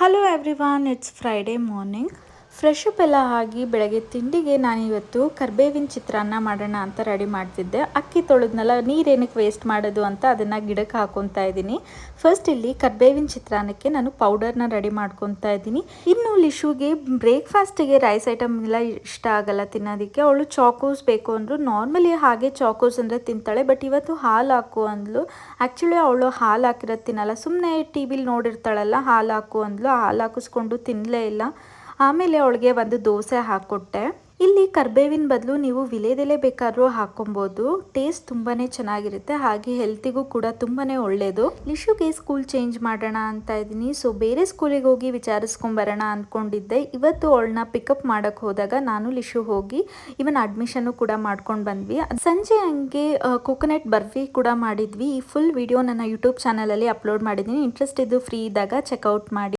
Hello everyone, it's Friday morning. Fresh up ಎಲ್ಲ ಆಗಿ ಬೆಳಗ್ಗೆ ತಿಂಡಿಗೆ ನಾನಿವತ್ತು ಕರ್ಬೇವಿನ ಚಿತ್ರಾನ್ನ ಮಾಡೋಣ ಅಂತ ರೆಡಿ ಮಾಡ್ತಿದ್ದೆ. ಅಕ್ಕಿ ತೊಳೆದ್ನಲ್ಲ, ನೀರೇನಕ್ಕೆ ವೇಸ್ಟ್ ಮಾಡೋದು ಅಂತ ಅದನ್ನು ಗಿಡಕ್ಕೆ ಹಾಕೊತಾ ಇದ್ದೀನಿ. ಫಸ್ಟ್ ಇಲ್ಲಿ ಕರ್ಬೇವಿನ ಚಿತ್ರಾನ್ನಕ್ಕೆ ನಾನು ಪೌಡರ್ನ ರೆಡಿ ಮಾಡ್ಕೊತಾ ಇದ್ದೀನಿ. ಇನ್ನು ಲಿಶುಗೆ ಬ್ರೇಕ್ಫಾಸ್ಟಿಗೆ ರೈಸ್ ಐಟಮ್ ಎಲ್ಲ ಇಷ್ಟ ಆಗಲ್ಲ ತಿನ್ನೋದಕ್ಕೆ. ಅವಳು ಚಾಕೋಸ್ ಬೇಕು ಅಂದರು. ನಾರ್ಮಲಿ ಹಾಗೆ ಚಾಕೋಸ್ ಅಂದರೆ ತಿಂತಾಳೆ, ಬಟ್ ಇವತ್ತು ಹಾಲು ಹಾಕು ಅಂದ್ಲು. ಆ್ಯಕ್ಚುಲಿ ಅವಳು ಹಾಲು ಹಾಕಿರೋದು ತಿನ್ನಲ್ಲ, ಸುಮ್ಮನೆ ಟಿ ವಿಲಿ ನೋಡಿರ್ತಾಳಲ್ಲ ಹಾಲು ಹಾಕು ಅಂದ್ಲು. ಹಾಲು ಹಾಕಿಸ್ಕೊಂಡು ತಿನ್ನಲೇ ಇಲ್ಲ. ಆಮೇಲೆ ಅವಳಿಗೆ ಒಂದು ದೋಸೆ ಹಾಕ್ಕೊಟ್ಟೆ. ಇಲ್ಲಿ ಕರ್ಬೇವಿನ ಬದಲು ನೀವು ವಿಲೇದೆಲೆ ಬೇಕಾದ್ರೂ ಹಾಕೊಬೋದು. ಟೇಸ್ಟ್ ತುಂಬಾ ಚೆನ್ನಾಗಿರುತ್ತೆ, ಹಾಗೆ ಹೆಲ್ತಿಗೂ ಕೂಡ ತುಂಬಾ ಒಳ್ಳೆಯದು. ಲಿಶುಗೆ ಸ್ಕೂಲ್ ಚೇಂಜ್ ಮಾಡೋಣ ಅಂತ ಇದ್ದೀನಿ. ಸೊ ಬೇರೆ ಸ್ಕೂಲಿಗೆ ಹೋಗಿ ವಿಚಾರಿಸ್ಕೊಂಬರೋಣ ಅಂದ್ಕೊಂಡಿದ್ದೆ. ಇವತ್ತು ಅವಳನ್ನ ಪಿಕಪ್ ಮಾಡೋಕ್ಕೆ ಹೋದಾಗ ನಾನು ಲಿಶು ಹೋಗಿ ಇವನ್ ಅಡ್ಮಿಷನ್ನು ಕೂಡ ಮಾಡ್ಕೊಂಡು ಬಂದ್ವಿ. ಸಂಜೆ ಹಂಗೆ ಕೋಕೋನಟ್ ಬರ್ಫಿ ಕೂಡ ಮಾಡಿದ್ವಿ. ಈ ಫುಲ್ ವಿಡಿಯೋ ನನ್ನ ಯೂಟ್ಯೂಬ್ ಚಾನಲಲ್ಲಿ ಅಪ್ಲೋಡ್ ಮಾಡಿದ್ದೀನಿ. ಇಂಟ್ರೆಸ್ಟ್ ಇದ್ದು ಫ್ರೀ ಇದ್ದಾಗ ಚೆಕ್ಔಟ್ ಮಾಡಿ.